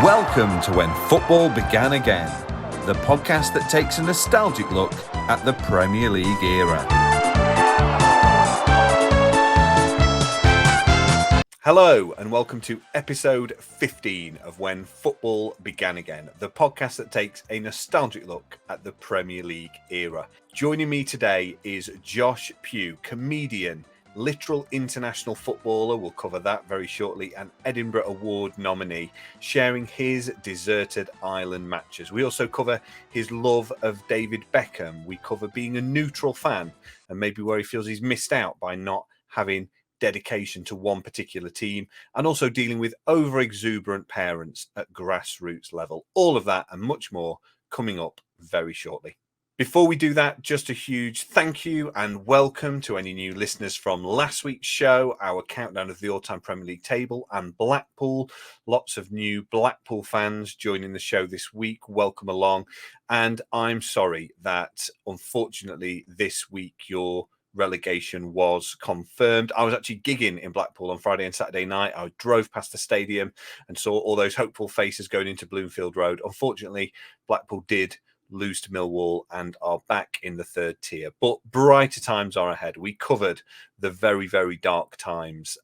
Welcome to When Football Began Again, the podcast that takes a nostalgic look at the Premier League era. Hello and welcome to episode 15 of When Football Began Again, the podcast that takes a nostalgic look at the Premier League era. Joining me today is Josh Pugh, comedian, literal international footballer, we'll cover that very shortly, and Edinburgh Award nominee, sharing his deserted island matches. We also cover his love of David Beckham. We cover being a neutral fan and maybe where he feels he's missed out by not having dedication to one particular team, and also dealing with over-exuberant parents at grassroots level. All of that and much more coming up very shortly. Before we do that, just a huge thank you and welcome to any new listeners from last week's show, our countdown of the all-time Premier League table and Blackpool. Lots of new Blackpool fans joining the show this week. Welcome along. And I'm sorry that, unfortunately, this week your relegation was confirmed. I was actually gigging in Blackpool on Friday and Saturday night. I drove past the stadium and saw all those hopeful faces going into Bloomfield Road. Unfortunately, Blackpool did lose to Millwall and are back in the third tier. But brighter times are ahead. We covered the very, very dark times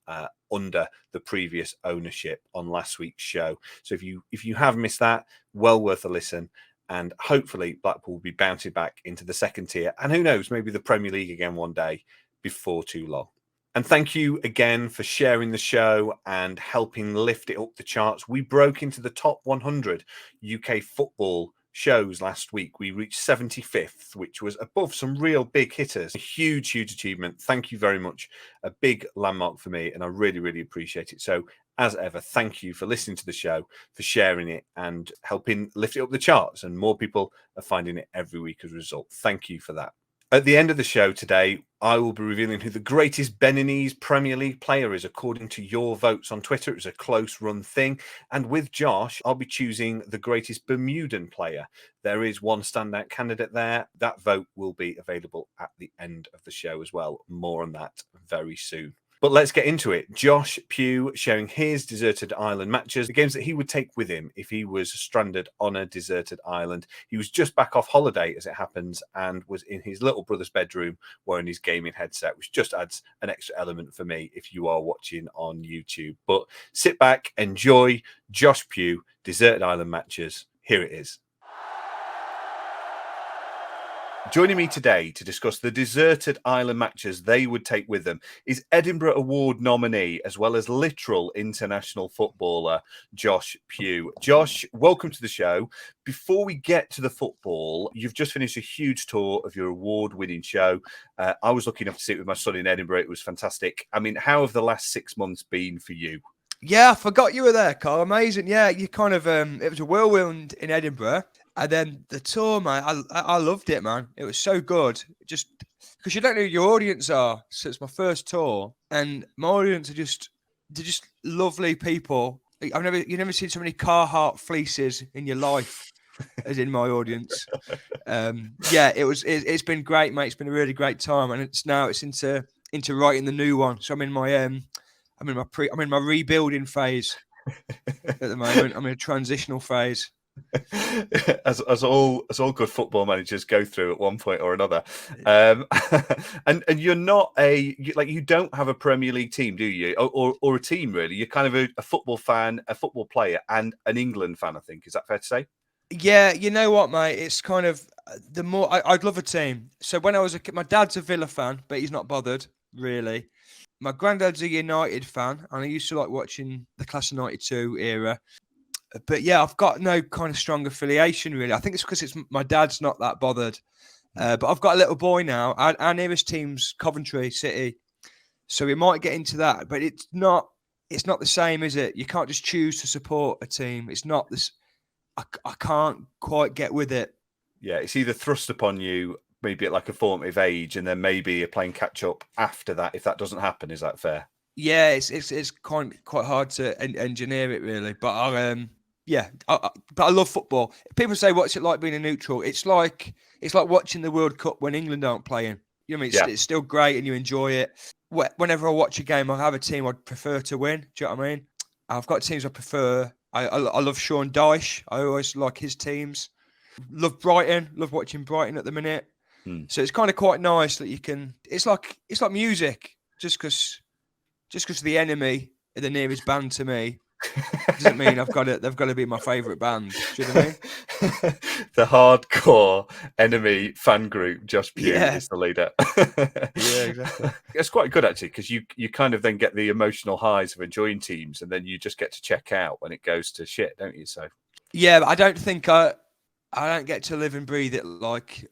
under the previous ownership on last week's show. So if you have missed that, well worth a listen. And hopefully Blackpool will be bouncing back into the second tier. And who knows, maybe the Premier League again one day before too long. And thank you again for sharing the show and helping lift it up the charts. We broke into the top 100 UK football shows last week. We reached 75th, which was above some real big hitters. A huge, huge achievement. Thank you very much. A big landmark for me, and I really, really appreciate it. So, as ever, thank you for listening to the show, for sharing it and helping lift it up the charts. And more people are finding it every week as a result. Thank you for that. At the end of the show today, I will be revealing who the greatest Beninese Premier League player is according to your votes on Twitter. It was a close run thing. And with Josh, I'll be choosing the greatest Bermudan player. There is one standout candidate there. That vote will be available at the end of the show as well. More on that very soon. But let's get into it. Josh Pugh sharing his deserted island matches, the games that he would take with him if he was stranded on a deserted island. He was just back off holiday, as it happens, and was in his little brother's bedroom wearing his gaming headset, which just adds an extra element for me if you are watching on YouTube. But sit back, enjoy Josh Pugh, deserted island matches. Here it is. Joining me today to discuss the deserted island matches they would take with them is Edinburgh Award nominee, as well as literal international footballer, Josh Pugh. Josh, welcome to the show. Before we get to the football, you've just finished a huge tour of your award-winning show. I was lucky enough to see it with my son in Edinburgh. It was fantastic. I mean, how have the last 6 months been for you? Yeah, I forgot you were there, Carl. Amazing. Yeah, you kind of, it was a whirlwind in Edinburgh. And then the tour, man, I loved it, man. It was so good. Just because you don't know who your audience are. So it's my first tour. And my audience they're just lovely people. You've never seen so many Carhartt fleeces in your life as in my audience. Yeah, it's been great, mate. It's been a really great time. And it's into writing the new one. So I'm in my rebuilding phase at the moment. I'm in a transitional phase. As all good football managers go through at one point or another. And you're not you don't have a Premier League team, do you? Or a team, really? You're kind of a football fan, a football player, and an England fan, I think. Is that fair to say? Yeah, you know what, mate? It's kind of the more I'd love a team. So when I was a kid, my dad's a Villa fan, but he's not bothered really. My granddad's a United fan, and I used to like watching the Class of '92 era. But yeah, I've got no kind of strong affiliation really. I think it's because my dad's not that bothered. But I've got a little boy now. Our nearest team's Coventry City, so we might get into that. But it's not the same, is it? You can't just choose to support a team. It's not this. I can't quite get with it. Yeah, it's either thrust upon you, maybe at like a formative age, and then maybe you're playing catch up after that. If that doesn't happen, is that fair? Yeah, it's quite hard to engineer it really. But but I love football. People say, "What's it like being a neutral?" It's like watching the World Cup when England aren't playing. You know what I mean? It's still great and you enjoy it. Whenever I watch a game, I have a team I'd prefer to win. Do you know what I mean? I've got teams I prefer I love Sean Dyche. I always like his teams. Love Brighton. Love watching Brighton at the minute. Hmm. So it's kind of quite nice that you can. It's like music. Just because the enemy are the nearest band to me doesn't mean they've got to be my favourite band. Do you know what I mean? The hardcore enemy fan group, Josh Pugh Yeah. is the leader. Yeah, exactly. It's quite good actually, because you kind of then get the emotional highs of enjoying teams, and then you just get to check out when it goes to shit, don't you? So Yeah, but I don't think I don't get to live and breathe it like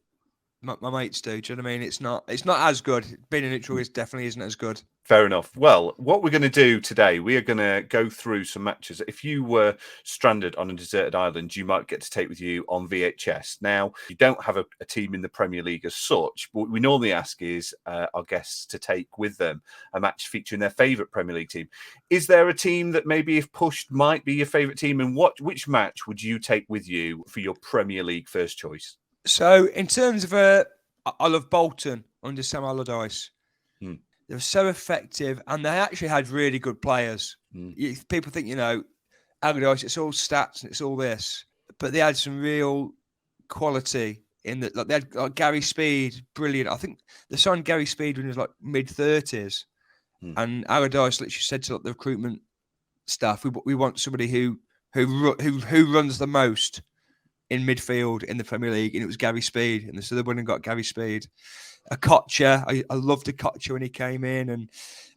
my mates do. Do you know what I mean? It's not as good. Being a neutral is definitely isn't as good. fair enough. Well, what we're going to do today, we are going to go through some matches. If you were stranded on a deserted island, you might get to take with you on VHS. Now, you don't have a team in the Premier League as such, but what we normally ask is our guests to take with them a match featuring their favourite Premier League team. Is there a team that maybe, if pushed, might be your favourite team? And which match would you take with you for your Premier League first choice? So in terms of I love Bolton under Sam Allardyce. They were so effective, and they actually had really good players. People think, Allardyce, it's all stats and it's all this, but they had some real quality in that. Like they had Gary Speed, brilliant. I think they signed Gary Speed when he was like mid-30s, and Allardyce literally said to the recruitment staff, "We want somebody who runs the most in midfield in the Premier League," and it was Gary Speed, and so they went and got Gary Speed. Kocha, I loved Kocha when he came in, and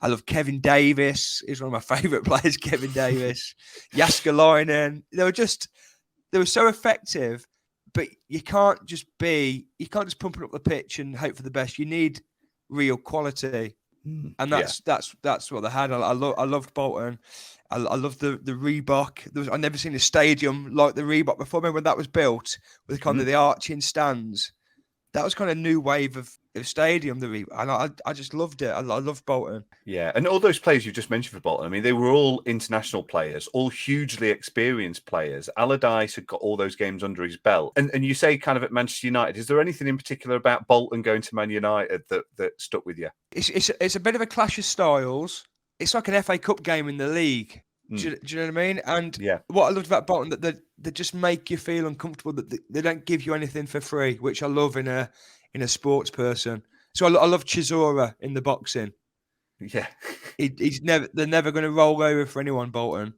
I love Kevin Davis. He's one of my favourite players, Kevin Davis. Jaskalainen. They were so effective, but you can't just pump it up the pitch and hope for the best. You need real quality, and that's what they had. I loved Bolton. I loved the Reebok. I never seen a stadium like the Reebok before. Remember when that was built with kind of the arching stands? That was kind of a new wave of stadium, the Reebok, and I just loved it. I loved Bolton. Yeah, and all those players you just mentioned for Bolton, I mean, they were all international players, all hugely experienced players. Allardyce had got all those games under his belt. And you say kind of at Manchester United, is there anything in particular about Bolton going to Man United that stuck with you? It's a bit of a clash of styles. It's like an FA Cup game in the league. Do you know what I mean? And what I loved about Bolton, that they just make you feel uncomfortable, that they don't give you anything for free, which I love in a sports person. So I love Chisora in the boxing. Yeah, they're never going to roll over for anyone, Bolton,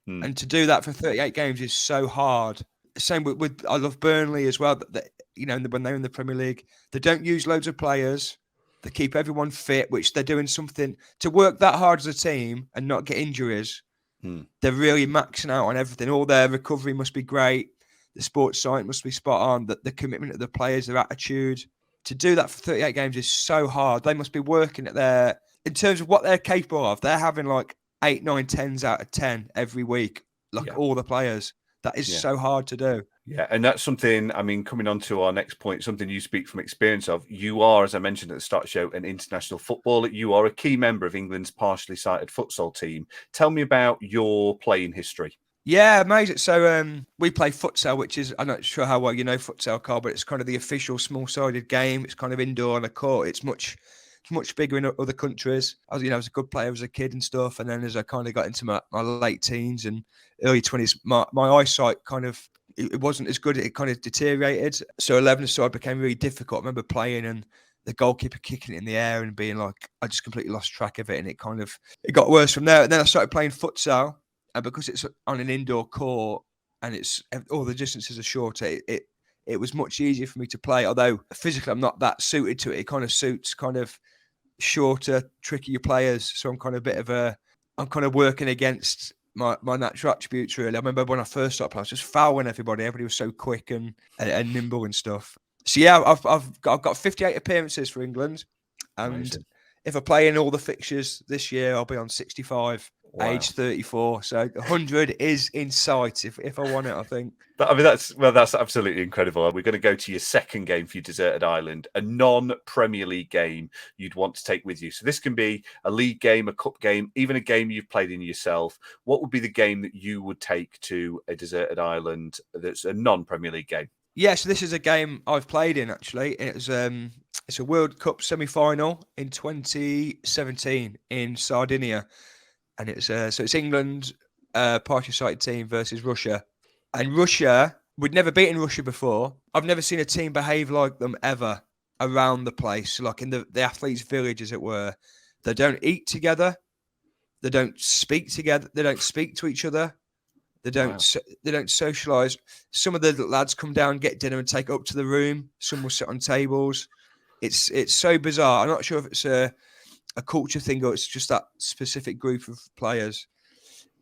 and to do that for 38 games is so hard. Same with I love Burnley as well. That when they're in the Premier League, they don't use loads of players. They keep everyone fit, which they're doing something to work that hard as a team and not get injuries. They're really maxing out on everything. All their recovery must be great. The sports science must be spot on. The commitment of the players, their attitude. To do that for 38 games is so hard. They must be working at in terms of what they're capable of. They're having like 8, 9, 10s out of 10 every week. All the players. That is so hard to do. Yeah, and that's something, I mean, coming on to our next point, something you speak from experience of. You are, as I mentioned at the start of the show, an international footballer. You are a key member of England's partially sighted futsal team. Tell me about your playing history. Yeah, amazing. So we play futsal, which is, I'm not sure how well you know futsal, Carl, but it's kind of the official small-sided game. It's kind of indoor on a court. It's much bigger in other countries. I was a good player as a kid and stuff, and then as I kind of got into my late teens and early 20s, my eyesight kind of, it wasn't as good. It kind of deteriorated. So 11-a-side became really difficult. I remember playing and the goalkeeper kicking it in the air and being like, I just completely lost track of it, and it got worse from there. And then I started playing futsal, and because it's on an indoor court and it's all the distances are shorter, it was much easier for me to play. Although physically I'm not that suited to it. It kind of suits kind of shorter, trickier players. So I'm kind of working against my natural attributes, really. I remember when I first started playing, I was just fouling everybody. Everybody was so quick and nimble and stuff. So yeah, I've got 58 appearances for England, and amazing. If I play in all the fixtures this year, I'll be on 65. Wow. Age 34, so 100 is in sight if I want it, I think. That's absolutely incredible. We're going to go to your second game for your deserted island, a non-Premier League game you'd want to take with you. So this can be a league game, a cup game, even a game you've played in yourself. What would be the game that you would take to a deserted island that's a non-Premier League game? Yeah, so this is a game I've played in, actually. It's a World Cup semi-final in 2017 in Sardinia. And it's England partially sighted team versus Russia. And Russia, we'd never beaten Russia before. I've never seen a team behave like them ever around the place, like in the athletes' village, as it were. They don't eat together. They don't speak together. They don't speak to each other. They don't socialise. Some of the lads come down, get dinner and take it up to the room. Some will sit on tables. It's so bizarre. I'm not sure if it's a culture thing or it's just that specific group of players.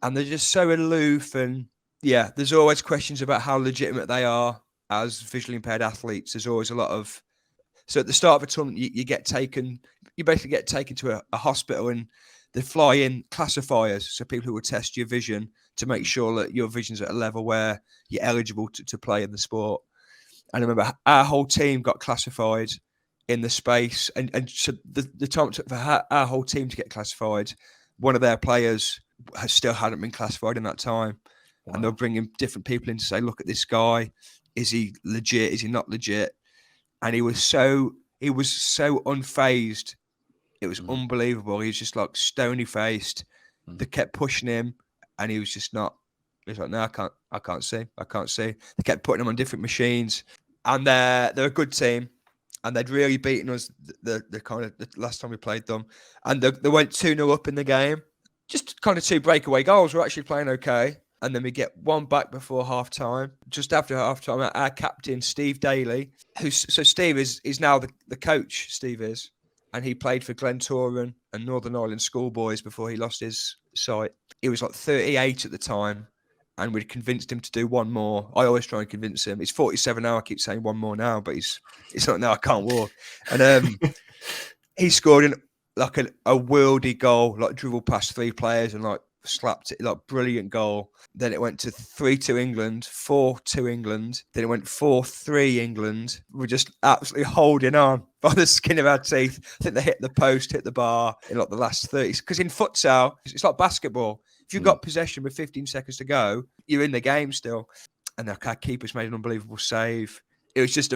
And they're just so aloof. And yeah, there's always questions about how legitimate they are as visually impaired athletes. There's always a lot of... So at the start of a tournament, you basically get taken to a hospital, and they fly in classifiers, so people who will test your vision to make sure that your vision's at a level where you're eligible to play in the sport. And I remember our whole team got classified in the space, and so the time it took for our whole team to get classified, one of their players still hadn't been classified in that time. Wow. And they'll bring in different people in to say, look at this guy. Is he legit? Is he not legit? And he was so unfazed. It was unbelievable. He was just like stony faced. They kept pushing him, and he was just not. He was like, no, I can't see. They kept putting him on different machines, and they're a good team, and they'd really beaten us the last time we played them, and they went 2-0 up in the game. Just kind of 2 breakaway goals. We're actually playing okay. And then we get one back before half-time. Just after half-time, our captain, Steve Daly, Steve is now the coach, Steve is. And he played for Glentoran and Northern Ireland schoolboys before he lost his sight. He was like 38 at the time, and we'd convinced him to do one more. I always try and convince him. He's 47 now. I keep saying one more now, but he's like, no, I can't walk. And he scored in like a worldy goal, like dribbled past 3 players and like slapped it, like brilliant goal. Then it went to 3-2 England, 4-2 England. Then it went 4-3 England. We're just absolutely holding on by the skin of our teeth. I think they hit the post, hit the bar in like the last 30. Because in futsal, it's like basketball. If you've got possession with 15 seconds to go, you're in the game still. And our keeper's made an unbelievable save. It was just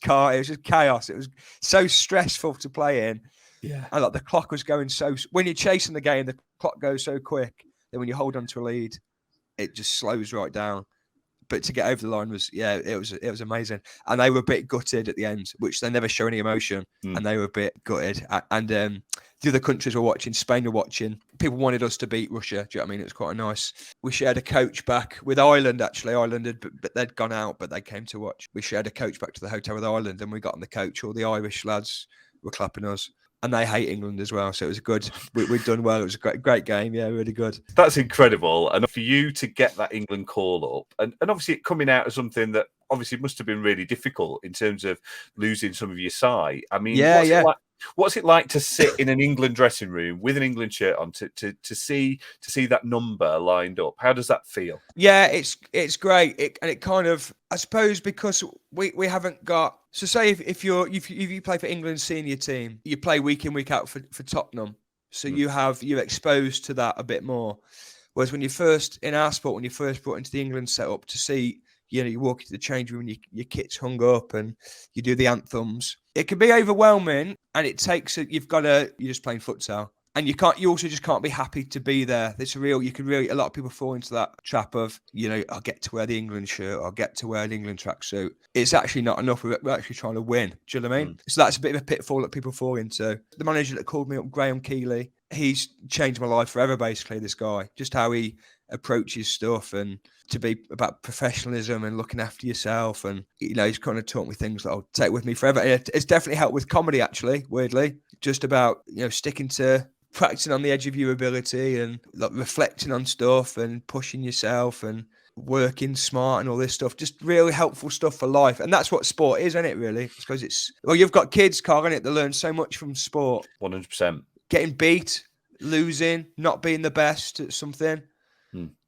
chaos. It was so stressful to play in. Yeah. And like the clock was going when you're chasing the game, the clock goes so quick. Then when you hold on to a lead, it just slows right down. But to get over the line it was amazing. And they were a bit gutted at the end, which they never show any emotion. And they were a bit gutted. And the other countries were watching, Spain were watching. People wanted us to beat Russia. Do you know what I mean? It was quite nice. We shared a coach back with Ireland, actually. Ireland but they'd gone out, but they came to watch. We shared a coach back to the hotel with Ireland, and we got on the coach. All the Irish lads were clapping us. And they hate England as well, so it was good. We'd done well. It was a great game. Yeah, really good. That's incredible. And for you to get that England call up, and obviously it coming out of something that obviously must have been really difficult in terms of losing some of your sight. I mean, what's it like to sit in an England dressing room with an England shirt on to see that number lined up? How does that feel? Yeah, it's great. It kind of, I suppose, because we haven't got. So say if you play for England's senior team, you play week in, week out for Tottenham. So you're exposed to that a bit more. Whereas when you first brought into the England setup, to see, you walk into the change room and your kit's hung up and you do the anthems, it can be overwhelming, and it takes you're just playing futsal. And you also just can't be happy to be there. A lot of people fall into that trap of, I'll get to wear the England shirt, I'll get to wear the England tracksuit. It's actually not enough. We're actually trying to win. Do you know what I mean? So that's a bit of a pitfall that people fall into. The manager that called me up, Graham Keeley, he's changed my life forever, basically, this guy. Just how he approaches stuff, and to be about professionalism and looking after yourself. And, he's kind of taught me things that I'll take with me forever. And it's definitely helped with comedy, actually, weirdly. Just about, sticking to practicing on the edge of your ability and like reflecting on stuff and pushing yourself and working smart and all this stuff. Just really helpful stuff for life. And that's what sport is, isn't it, really? Because you've got kids, Carl, innit, that learn so much from sport. 100%. Getting beat, losing, not being the best at something.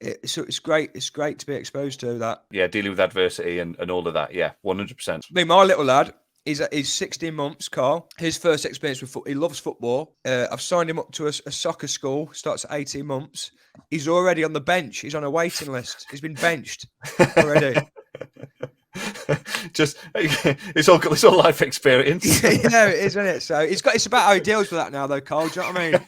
It's great. It's great to be exposed to that. Yeah, dealing with adversity and all of that. Yeah, 100%. I mean, my little lad, he's 16 months, Carl. His first experience with football. He loves football. I've signed him up to a soccer school. Starts at 18 months. He's already on the bench. He's on a waiting list. He's been benched already. Just it's all life experience. Yeah, it is, isn't it? So it's about how he deals with that now, though, Carl. Do you know what I mean?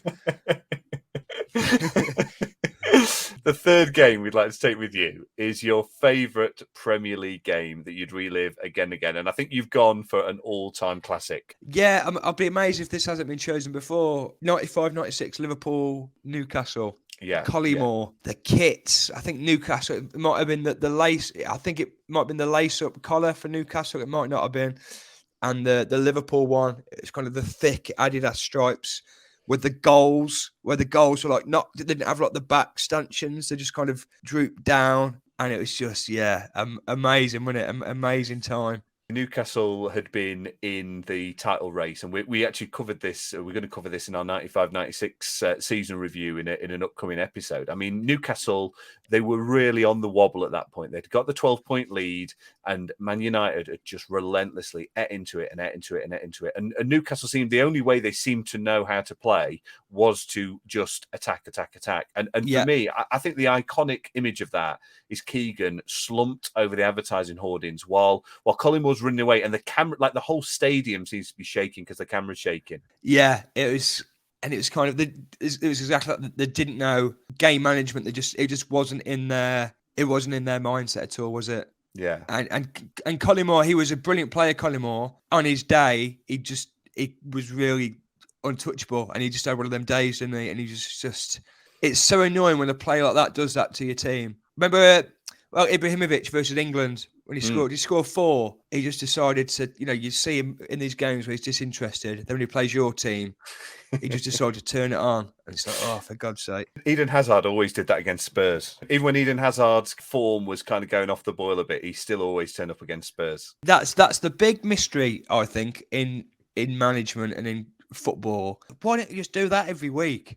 The third game we'd like to take with you is your favourite Premier League game that you'd relive again and again. And I think you've gone for an all-time classic. Yeah, I'll be amazed if this hasn't been chosen before. 95, 96, Liverpool, Newcastle. Yeah. Collymore, the kits. I think Newcastle, it might have been the lace. I think it might have been the lace-up collar for Newcastle. It might not have been. And the Liverpool one, it's kind of the thick Adidas stripes with the goals, where the goals were like not, they didn't have like the back stanchions. They just kind of drooped down. And it was just, amazing, wasn't it? Amazing time. Newcastle had been in the title race, and we actually covered this. We're going to cover this in our 95-96 season review in an upcoming episode. I mean, Newcastle, they were really on the wobble at that point. They'd got the 12-point lead, and Man United had just relentlessly ate into it. And Newcastle seemed, the only way they seemed to know how to play was to just attack. And for me, I think the iconic image of that is Keegan slumped over the advertising hoardings while Collymore running away, and the camera, like the whole stadium seems to be shaking because the camera's shaking. Yeah, it was, and it was kind of it was exactly like they didn't know game management. It just wasn't in their mindset at all, was it? Yeah. And Collymore, he was a brilliant player. Collymore, on his day, he was really untouchable, and he just had one of them days, didn't he? And he just it's so annoying when a player like that does that to your team. Remember, Ibrahimovic versus England, when he scored 4, he just decided to, you see him in these games where he's disinterested. Then when he plays your team, he just decided to turn it on. And it's like, oh, for God's sake. Eden Hazard always did that against Spurs. Even when Eden Hazard's form was kind of going off the boil a bit, he still always turned up against Spurs. That's the big mystery, I think, in management and in football. Why don't you just do that every week?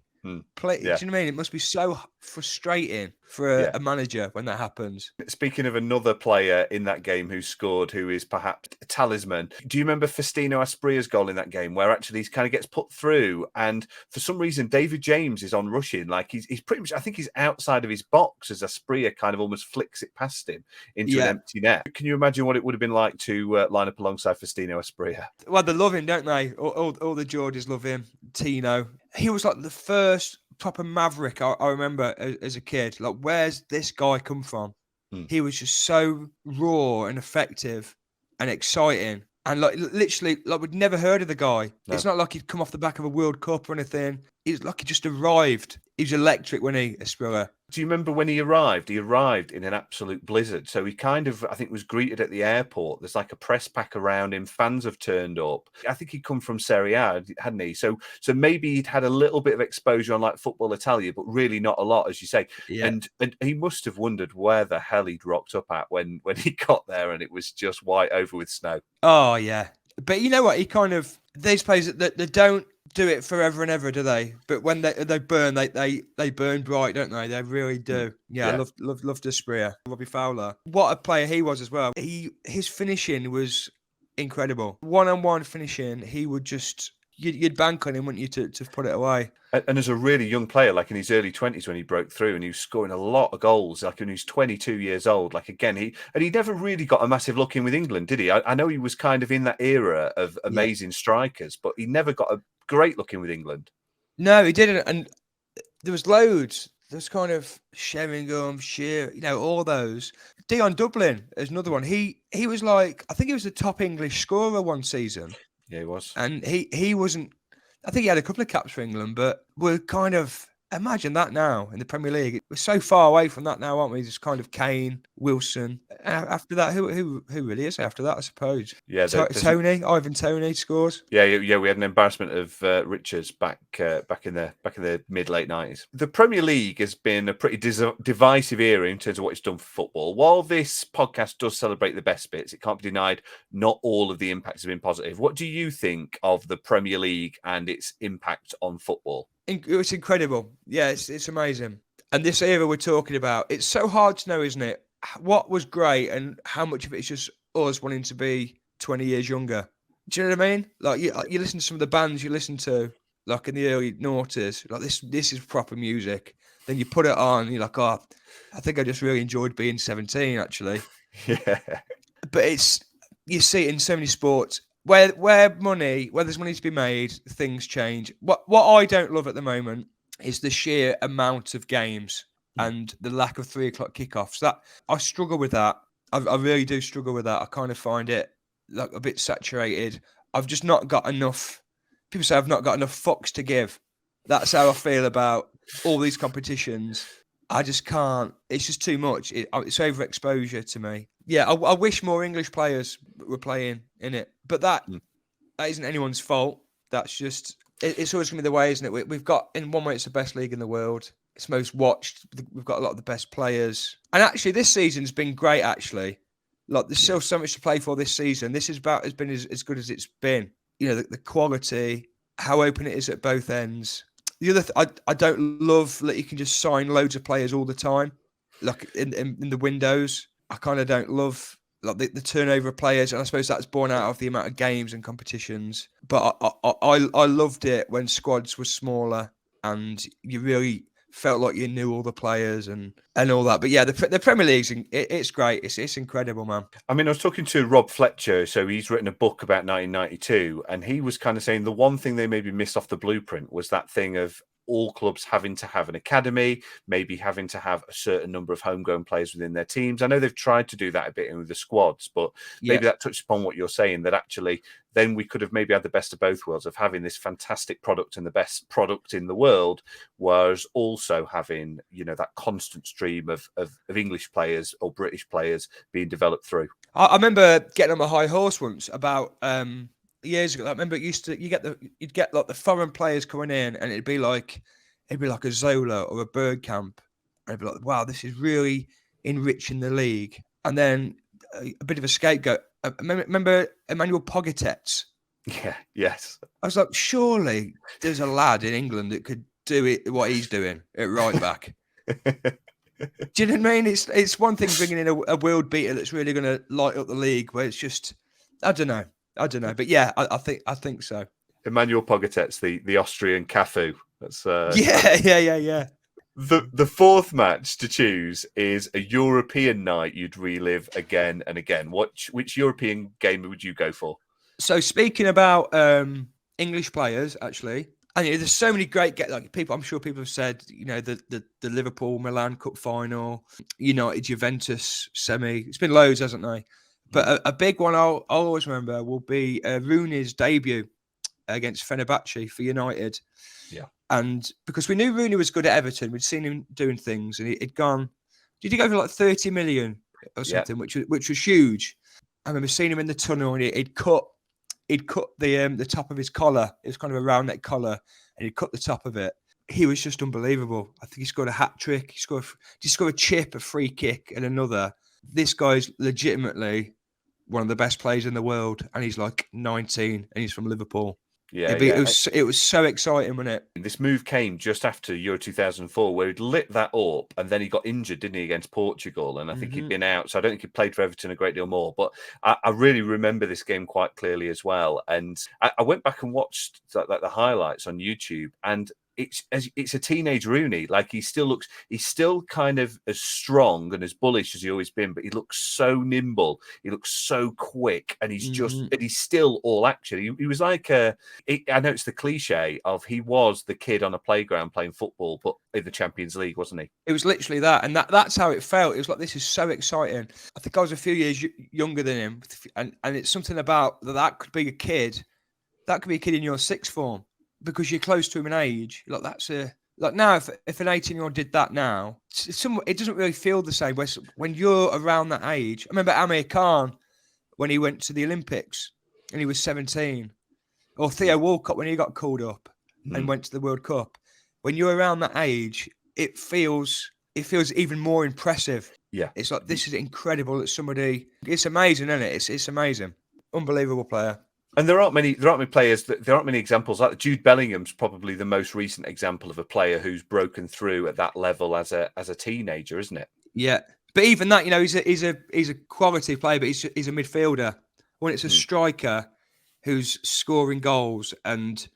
Play, Do you know what I mean? It must be so frustrating for a manager when that happens. Speaking of another player in that game who scored, who is perhaps a talisman, do you remember Faustino Aspria's goal in that game, where actually he kind of gets put through, and for some reason David James is on rushing, like he's pretty much, I think he's outside of his box as Aspria kind of almost flicks it past him into an empty net. Can you imagine what it would have been like to line up alongside Faustino Aspria? Well, they love him, don't they? All the Georges love him. Tino, he was like the first proper maverick I remember as a kid. Like, where's this guy come from? He was just so raw and effective and exciting, and like literally, like, we'd never heard of the guy. No. It's not like he'd come off the back of a World Cup or anything. He's like, he just arrived. He was electric when he Aspria. Do you remember when he arrived? He arrived in an absolute blizzard. So he kind of, I think, was greeted at the airport. There's like a press pack around him. Fans have turned up. I think he'd come from Serie A, hadn't he? So maybe he'd had a little bit of exposure on like Football Italia, but really not a lot, as you say. Yeah. And he must have wondered where the hell he'd rocked up at when he got there, and it was just white over with snow. Oh, yeah. But you know what? He kind of, these players that they don't do it forever and ever, do they? But when they burn, they burn bright, don't they? They really do. Yeah. I loved Aspria. Robbie Fowler. What a player he was as well. His finishing was incredible. One-on-one finishing, he would just, you'd bank on him, wouldn't you, to put it away. And as a really young player, like in his early 20s when he broke through, and he was scoring a lot of goals, like when he was 22 years old, like again, he never really got a massive look in with England, did he? I know he was kind of in that era of amazing strikers, but he never got a great look in with England. No, he didn't. And there was loads. There's kind of Sheringham, Shearer, all those. Dion Dublin is another one. He was like, I think he was the top English scorer one season. Yeah, he was. And he wasn't, I think he had a couple of caps for England, but we're kind of, imagine that now in the Premier League. We're so far away from that now, aren't we? Just kind of Kane, Wilson. After that, who really is after that, I suppose? Yeah, Ivan Toney scores. Yeah. We had an embarrassment of Richards back in the mid-late 90s. The Premier League has been a pretty divisive era in terms of what it's done for football. While this podcast does celebrate the best bits, it can't be denied not all of the impacts have been positive. What do you think of the Premier League and its impact on football? It's incredible. Yeah, it's amazing. And this era we're talking about, it's so hard to know, isn't it? What was great and how much of it is just us wanting to be 20 years younger. Do you know what I mean? Like you listen to some of the bands you listen to, like in the early noughties, like this is proper music. Then you put it on, and you're like, oh, I think I just really enjoyed being 17, actually. Yeah. But you see it in so many sports. Where there's money to be made, things change. What I don't love at the moment is the sheer amount of games. and the lack of 3 o'clock kickoffs. That I struggle with that. I really do struggle with that. I kind of find it like a bit saturated. I've just not got enough. People say I've not got enough fucks to give. That's how I feel about all these competitions. I just can't. It's just too much. It's overexposure to me. Yeah, I wish more English players were playing in it, but that isn't anyone's fault. That's just it's always going to be the way, isn't it? We've got, in one way, it's the best league in the world. It's most watched. We've got a lot of the best players, and actually, this season's been great. Actually, like there's still so much to play for this season. This is about has been as good as it's been. You know, the quality, how open it is at both ends. The other, I don't love that you can just sign loads of players all the time, like in the windows. I kind of don't love like the turnover of players, and I suppose that's born out of the amount of games and competitions. But I loved it when squads were smaller and you really felt like you knew all the players and all that. But yeah, the Premier League's it's great. It's incredible, man. I mean, I was talking to Rob Fletcher, so he's written a book about 1992, and he was kind of saying the one thing they maybe missed off the blueprint was that thing of all clubs having to have an academy, maybe having to have a certain number of homegrown players within their teams. I know they've tried to do that a bit with the squads, but maybe that touched upon what you're saying, that actually then we could have maybe had the best of both worlds of having this fantastic product and the best product in the world, whereas also having, you know, that constant stream of English players or British players being developed through. I remember getting on a high horse once about years ago. I remember you'd get like the foreign players coming in, and it'd be like a Zola or a Bergkamp, and it'd be like, wow, this is really enriching the league. And then a bit of a scapegoat. Remember Emmanuel Pogatetz? Yeah, yes. I was like, surely there's a lad in England that could do it what he's doing at right back. Do you know what I mean? It's one thing bringing in a world beater that's really going to light up the league, where it's just, I don't know. But yeah, I think so. Emmanuel Pogatetz, the Austrian Cafu. That's yeah. The fourth match to choose is a European night you'd relive again and again. Which European game would you go for? So speaking about English players, actually, and there's so many great people. I'm sure people have said, you know, the Liverpool Milan Cup final, United Juventus semi. It's been loads, hasn't there? But a big one I'll always remember will be Rooney's debut against Fenerbahce for United. Yeah. And because we knew Rooney was good at Everton, we'd seen him doing things, and he'd gone. Did he go for like 30 million or something, which was huge? I remember seeing him in the tunnel, and he'd cut the top of his collar. It was kind of a round neck collar, and he'd cut the top of it. He was just unbelievable. I think he scored a hat trick. He scored a chip, a free kick, and another. This guy's legitimately one of the best players in the world, and he's like 19, and he's from Liverpool. Yeah, it was so exciting, wasn't it? This move came just after Euro 2004, where he'd lit that up, and then he got injured, didn't he, against Portugal? And I think he'd been out, so I don't think he played for Everton a great deal more. But I really remember this game quite clearly as well. And I went back and watched the highlights on YouTube, and it's a teenage Rooney. Like he's still kind of as strong and as bullish as he's always been, but he looks so nimble. He looks so quick, and he's still all action. He was like I know it's the cliche of he was the kid on a playground playing football, but in the Champions League, wasn't he? It was literally that, and that's how it felt. It was like, this is so exciting. I think I was a few years younger than him, and it's something about that could be a kid. That could be a kid in your sixth form, because you're close to him in age. Like now, if an 18-year-old did that now, it doesn't really feel the same. When you're around that age, I remember Amir Khan when he went to the Olympics and he was 17, or Theo Walcott when he got called up and went to the World Cup. When you're around that age, it feels even more impressive. Yeah, it's like, this is incredible that somebody. It's amazing, isn't it? It's amazing, unbelievable player. And there aren't many players. There aren't many examples. Like Jude Bellingham's probably the most recent example of a player who's broken through at that level as a teenager, isn't it? Yeah, but even that, he's a quality player, but he's a midfielder. When it's a striker who's scoring goals and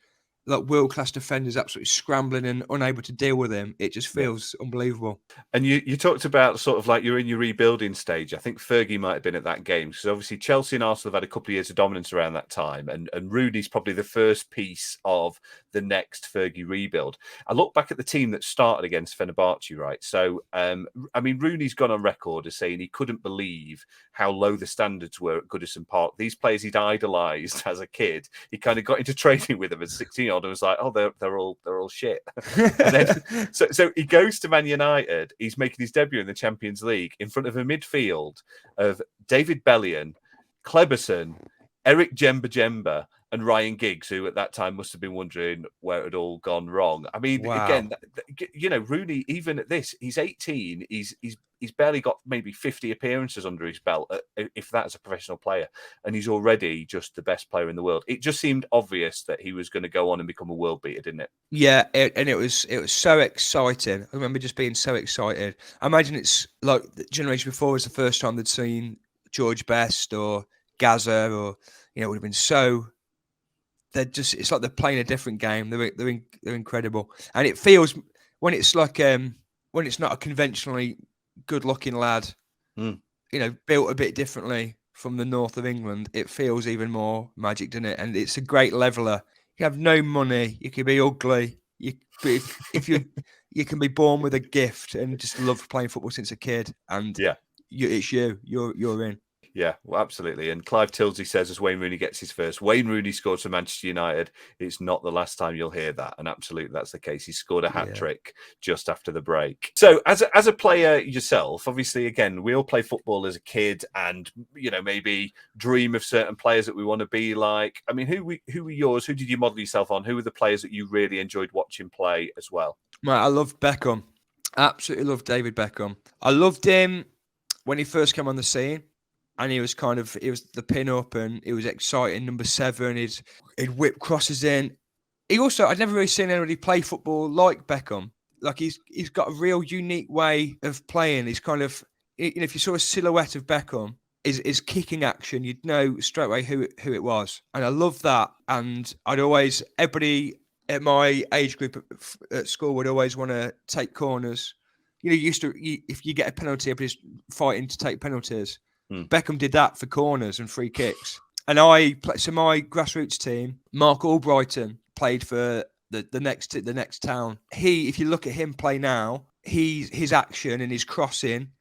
like world-class defenders absolutely scrambling and unable to deal with him. It just feels unbelievable. And you talked about sort of like you're in your rebuilding stage. I think Fergie might have been at that game because obviously Chelsea and Arsenal have had a couple of years of dominance around that time, and Rooney's probably the first piece of the next Fergie rebuild. I look back at the team that started against Fenerbahce, right? So, I mean, Rooney's gone on record as saying he couldn't believe how low the standards were at Goodison Park. These players he'd idolised as a kid, he kind of got into training with them as 16-year-old and was like, oh, they're all shit. And then so he goes to Man United. He's making his debut in the Champions League in front of a midfield of David Bellion, Kleberson, Eric Jemba, and Ryan Giggs, who at that time must have been wondering where it had all gone wrong. I mean, again, you know, Rooney, even at this, he's 18. He's barely got maybe 50 appearances under his belt, if that's a professional player, and he's already just the best player in the world. It just seemed obvious that he was going to go on and become a world beater, didn't it? Yeah, and it was so exciting. I remember just being so excited. I imagine it's like the generation before was the first time they'd seen George Best or Gaza, or it would have been so. It's like they're playing a different game. They're incredible, and it feels when it's like when it's not a conventionally good-looking lad, built a bit differently from the north of England, it feels even more magic, doesn't it? And it's a great leveler. You have no money, you can be ugly, if you can be born with a gift and just love playing football since a kid, and you're in. Yeah, well, absolutely. And Clive Tilsey says, as Wayne Rooney gets his first, Wayne Rooney scored for Manchester United. It's not the last time you'll hear that. And absolutely, that's the case. He scored a hat-trick just after the break. So as a player yourself, obviously, again, we all play football as a kid and, maybe dream of certain players that we want to be like. I mean, who were yours? Who did you model yourself on? Who were the players that you really enjoyed watching play as well? Mate, I loved Beckham. Absolutely loved David Beckham. I loved him when he first came on the scene. And he was the pin-up and it was exciting. Number 7, he'd whip crosses in. I'd never really seen anybody play football like Beckham. Like he's got a real unique way of playing. He's kind of, if you saw a silhouette of Beckham, his kicking action, you'd know straight away who it was. And I love that. And everybody at my age group at school would always want to take corners. If you get a penalty, everybody's fighting to take penalties. Beckham did that for corners and free kicks. And my grassroots team, Mark Albrighton, played for the next town. If you look at him play now, his action and his crossing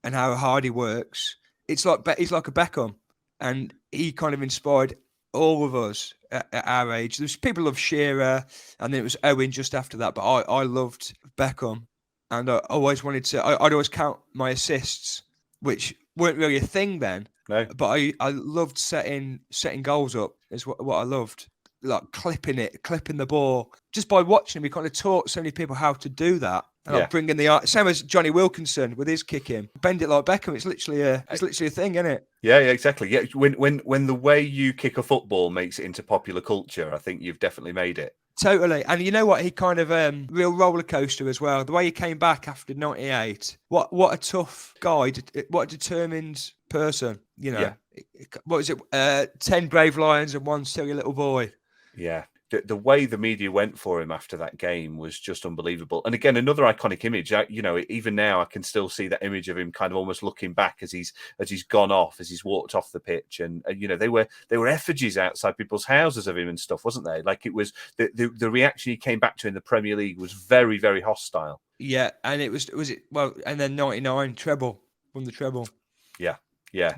and how hard he works, he's like a Beckham. And he kind of inspired all of us at our age. There's people love Shearer, and then it was Owen just after that. But I loved Beckham, and I always wanted to. I'd always count my assists, which weren't really a thing then. No. But I loved setting goals up is what I loved. Like clipping the ball. Just by watching him, we kind of taught so many people how to do that. And like bringing the same as Johnny Wilkinson with his kicking. Bend it like Beckham. It's literally a thing, isn't it? Yeah, exactly. Yeah, when the way you kick a football makes it into popular culture, I think you've definitely made it. Totally. And you know what? He kind of real roller coaster as well. The way he came back after 98. What a tough guy. What a determined person. What was it? 10 brave lions and 1 silly little boy. Yeah. The way the media went for him after that game was just unbelievable. And again, another iconic image. Even now I can still see that image of him kind of almost looking back as he's gone off, as he's walked off the pitch. And they were effigies outside people's houses of him and stuff, wasn't they? Like it was the reaction he came back to in the Premier League was very, very hostile. Yeah, and it was it well, and then 99 treble, won the treble. Yeah.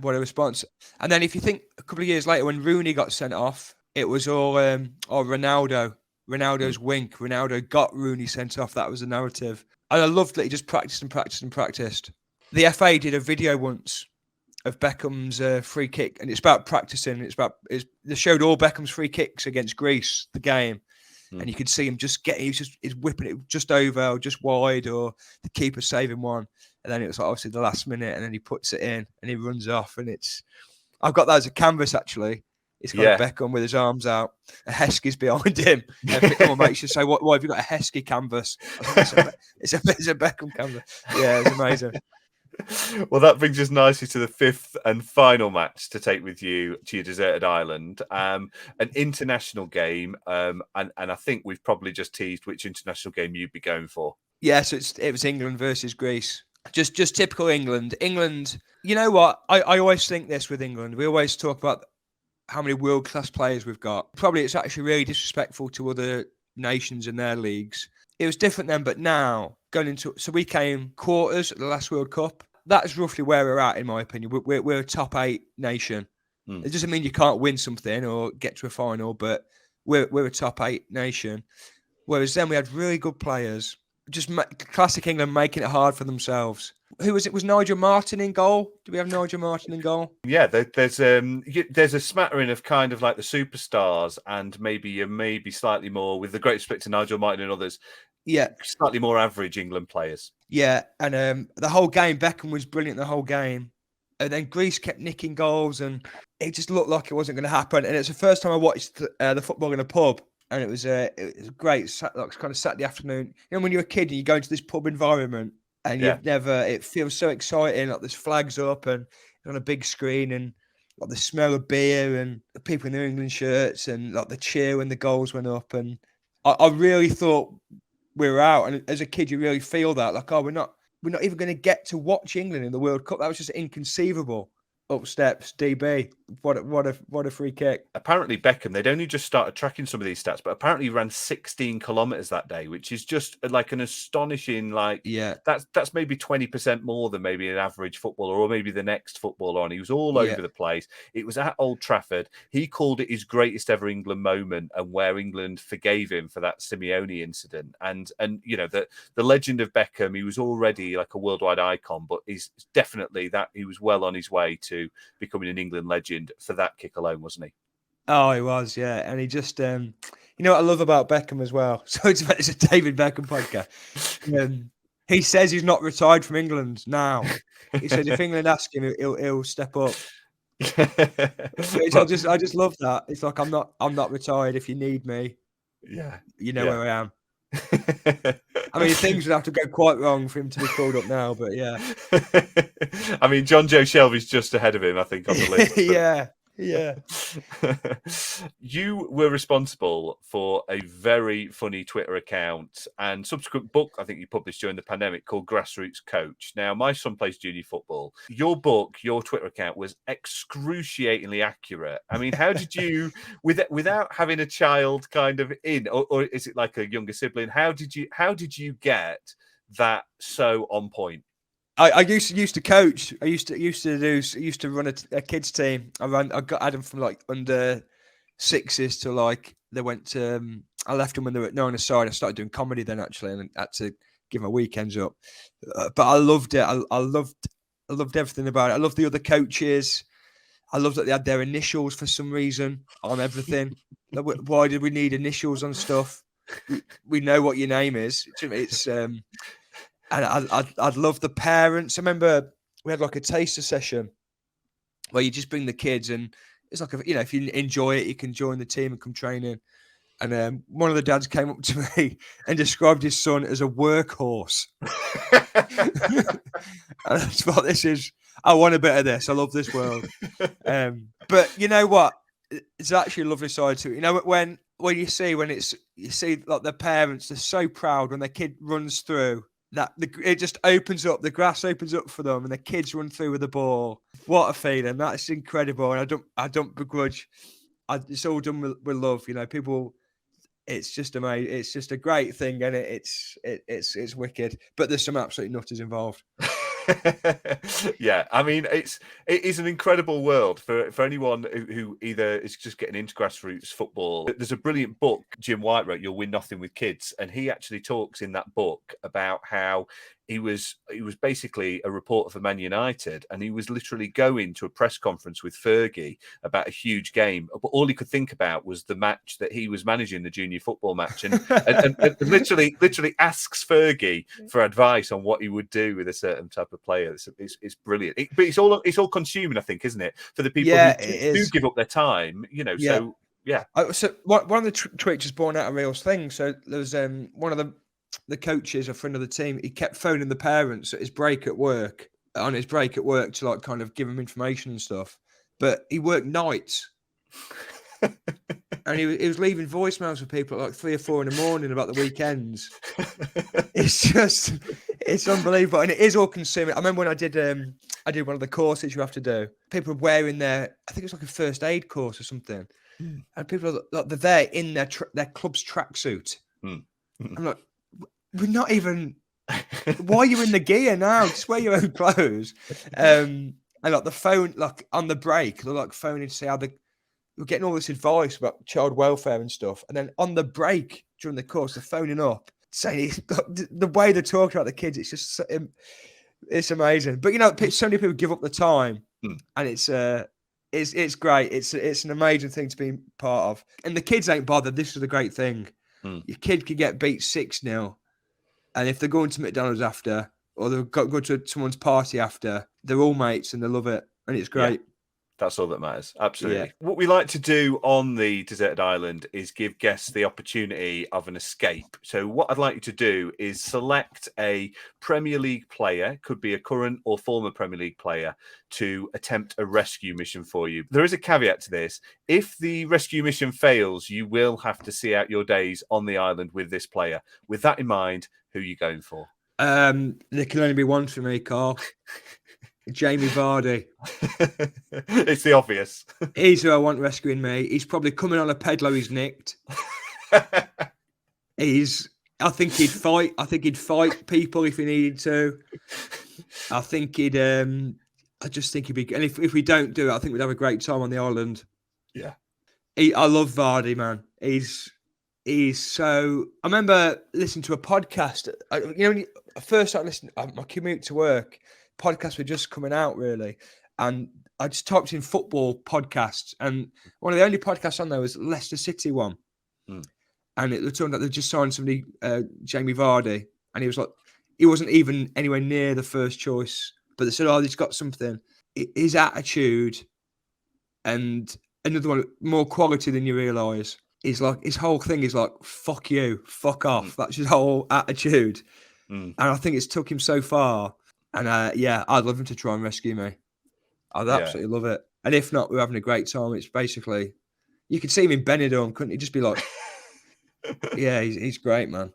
What a response. And then if you think a couple of years later when Rooney got sent off, it was all Ronaldo. Ronaldo's wink. Ronaldo got Rooney sent off. That was the narrative. And I loved that he just practiced and practiced and practiced. The FA did a video once of Beckham's free kick, and it's about practicing. They showed all Beckham's free kicks against Greece, the game, and you could see him he's whipping it just over or just wide, or the keeper saving one. And then it was obviously the last minute, and then he puts it in and he runs off. And I've got that as a canvas actually. It's got a Beckham with his arms out. A Heskey's behind him. Someone makes you say, "Why have you got a Heskey canvas?" It's a Beckham canvas. Yeah, it's amazing. Well, that brings us nicely to the fifth and final match to take with you to your deserted island. An international game, and I think we've probably just teased which international game you'd be going for. Yeah, so it was England versus Greece. Just typical England. England, you know what? I always think this with England. We always talk about how many world-class players we've got. Probably it's actually really disrespectful to other nations and their leagues. It was different then, but now going into so we came quarters at the last World Cup. That's roughly where we're at, in my opinion. We're a top 8 nation. It doesn't mean you can't win something or get to a final, but we're a top 8 nation. Whereas then we had really good players. Just classic England making it hard for themselves. Who was it? Was Nigel Martin in goal? Do we have Nigel Martin in goal? Yeah, there's a smattering of kind of like the superstars and maybe slightly more, with the great respect to Nigel Martin and others. Yeah, slightly more average England players. Yeah, and the whole game, Beckham was brilliant the whole game. And then Greece kept nicking goals, and it just looked like it wasn't going to happen. And it's the first time I watched the football in a pub, and it was great. Like kind of Saturday afternoon. You know, when you're a kid and you go into this pub environment, and you've never, it feels so exciting. Like there's flags up and on a big screen, and like the smell of beer and the people in their England shirts, and like the cheer when the goals went up. And I really thought we were out. And as a kid, you really feel that, like, oh, we're not even going to get to watch England in the World Cup. That was just inconceivable. Up steps, DB. What a free kick. Apparently, Beckham, they'd only just started tracking some of these stats, but apparently he ran 16 kilometers that day, which is just like an astonishing, that's maybe 20% more than maybe an average footballer or maybe the next footballer on. He was all over the place. It was at Old Trafford. He called it his greatest ever England moment, and where England forgave him for that Simeone incident. And you know, the legend of Beckham, he was already like a worldwide icon, but he's definitely that he was well on his way to becoming an England legend for that kick alone, wasn't he? Oh, he was, yeah. And he just, you know what I love about Beckham as well? So it's a David Beckham podcast. He says he's not retired from England now. He said if England ask him, he'll step up. I just love that. It's like I'm not retired. If you need me, you know where I am. I mean, things would have to go quite wrong for him to be called up now, but yeah. I mean, John Joe Shelby's just ahead of him, I think, on the list. Yeah. You were responsible for a very funny Twitter account and subsequent book I think you published during the pandemic called Grassroots Coach. Now, my son plays junior football. Your book, your Twitter account was excruciatingly accurate. I mean, how did you, without having a child kind of in, or is it like a younger sibling? How did you get that so on point? I used to coach. I used to run a kids team. I got Adam from like under sixes to like they went to. I left them when they were at 9 aside. I started doing comedy then actually, and had to give my weekends up. But I loved it. I loved everything about it. I loved the other coaches. I loved that they had their initials for some reason on everything. Why did we need initials on stuff? We know what your name is. It's And I'd love the parents. I remember we had like a taster session where you just bring the kids, and it's like, if you enjoy it, you can join the team and come training. And one of the dads came up to me and described his son as a workhorse. And I thought, I want a bit of this. I love this world. But you know what? It's actually a lovely side to it. You know, when you see like the parents, they're so proud when their kid runs through. It just opens up, the grass opens up for them, and the kids run through with the ball. What a feeling! That's incredible, and I don't begrudge. It's all done with love, you know. People, it's just amazing. It's just a great thing, and it's wicked. But there's some absolute nutters involved. Yeah, I mean, it is an incredible world for anyone who either is just getting into grassroots football. There's a brilliant book Jim White wrote, You'll Win Nothing with Kids, and he actually talks in that book about how he was basically a reporter for Man United, and he was literally going to a press conference with Fergie about a huge game, but all he could think about was the match that he was managing, the junior football match, and literally asks Fergie for advice on what he would do with a certain type of player. It's brilliant, but it's all consuming, I think, isn't it, for the people who do give up their time, you know. Yeah. So yeah. So one of the tweets is born out of real thing. So there was one of the coaches, a friend of the team, he kept phoning the parents at his break at work, on his break at work to like kind of give him information and stuff. But he worked nights. And he was leaving voicemails for people at like 3 or 4 in the morning about the weekends. It's unbelievable. And it is all consuming. I remember when I did one of the courses you have to do. People were wearing their, I think it was like a first aid course or something. And people are like, they're there in their club's tracksuit. I'm like, we're not even, why are you in the gear now? Just wear your own clothes. And like the phone, like on the break, they're like phoning to say how we're getting all this advice about child welfare and stuff. And then on the break during the course, they're phoning up saying the way they're talking about the kids, it's just, it's amazing. But, you know, so many people give up the time and it's great. It's an amazing thing to be part of. And the kids ain't bothered. This is the great thing. Your kid could get beat 6-0. And if they're going to McDonald's after, or they've got to go to someone's party after, they're all mates and they love it. And it's great. Yeah. That's all that matters. Absolutely. Yeah. What we like to do on the deserted island is give guests the opportunity of an escape. So what I'd like you to do is select a Premier League player, could be a current or former Premier League player, to attempt a rescue mission for you. There is a caveat to this. If the rescue mission fails, you will have to see out your days on the island with this player. With that in mind, who are you going for? There can only be one for me, Carl. Jamie Vardy. It's the obvious. He's who I want rescuing me. He's probably coming on a pedalo he's nicked. I think he'd fight. I think he'd fight people if he needed to. I think he'd. I just think he'd be. And if we don't do it, I think we'd have a great time on the island. Yeah. I love Vardy, man. He's so. I remember listening to a podcast. First started listening. My commute to work. Podcasts were just coming out, really, and I just typed in football podcasts, and one of the only podcasts on there was Leicester City one, and it turned out they just signed somebody, Jamie Vardy, and he was like, he wasn't even anywhere near the first choice, but they said, oh, he's got something. His attitude, and another one, more quality than you realise. Is like his whole thing is like, fuck you, fuck off. That's his whole attitude, and I think it's took him so far. And I'd love him to try and rescue me. I'd absolutely love it. And if not, we're having a great time. It's basically, you could see him in Benidorm, couldn't you? Just be like, yeah, he's great, man.